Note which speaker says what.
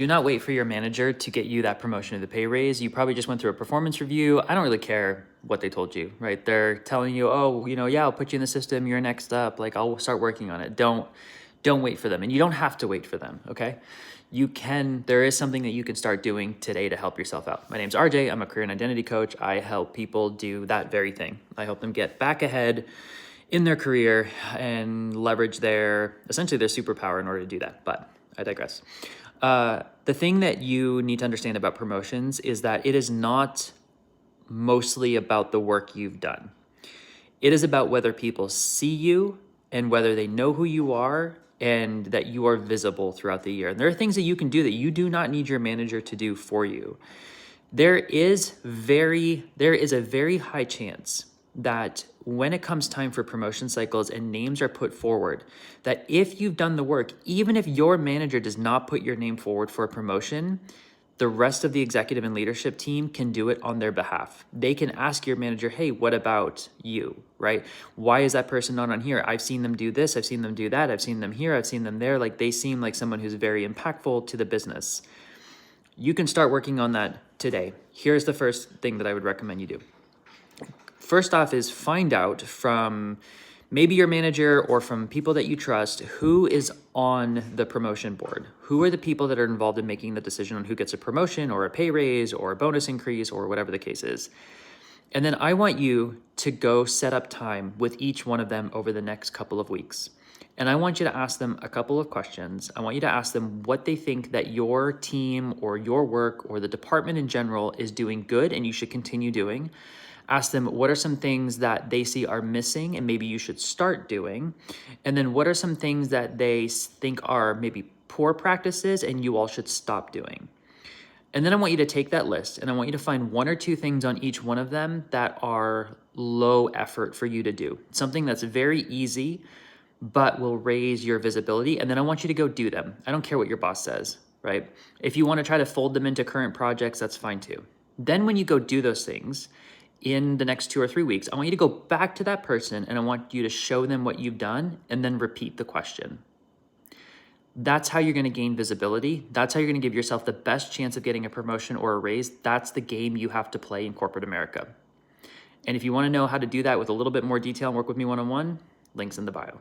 Speaker 1: Do not wait for your manager to get you that promotion or the pay raise. You probably just went through a performance review. I don't really care what they told you, right? They're telling you, oh, yeah, I'll put you in the system. You're next up. Like, I'll start working on it. Don't wait for them. And you don't have to wait for them, okay? There is something that you can start doing today to help yourself out. My name's RJ. I'm a career and identity coach. I help people do that very thing. I help them get back ahead in their career and leverage essentially their superpower in order to do that. But I digress. The thing that you need to understand about promotions is that it is not mostly about the work you've done. It is about whether people see you and whether they know who you are and that you are visible throughout the year. And there are things that you can do that you do not need your manager to do for you. There is a very high chance that when it comes time for promotion cycles and names are put forward, that if you've done the work, even if your manager does not put your name forward for a promotion, the rest of the executive and leadership team can do it on their behalf. They can ask your manager, hey, what about you, right? Why is that person not on here? I've seen them do this, I've seen them do that, I've seen them here, I've seen them there. Like, they seem like someone who's very impactful to the business. You can start working on that today. Here's the first thing that I would recommend you do. First off is find out from maybe your manager or from people that you trust who is on the promotion board. Who are the people that are involved in making the decision on who gets a promotion or a pay raise or a bonus increase or whatever the case is. And then I want you to go set up time with each one of them over the next couple of weeks. And I want you to ask them a couple of questions. I want you to ask them what they think that your team or your work or the department in general is doing good and you should continue doing. Ask them what are some things that they see are missing and maybe you should start doing. And then what are some things that they think are maybe poor practices and you all should stop doing. And then I want you to take that list and I want you to find one or two things on each one of them that are low effort for you to do. Something that's very easy, but will raise your visibility. And then I want you to go do them. I don't care what your boss says, right? If you want to try to fold them into current projects, that's fine too. Then when you go do those things in the next 2 or 3 weeks, I want you to go back to that person and I want you to show them what you've done and then repeat the question. That's how you're going to gain visibility. That's how you're going to give yourself the best chance of getting a promotion or a raise. That's the game you have to play in corporate America. And if you want to know how to do that with a little bit more detail and work with me one-on-one, links in the bio.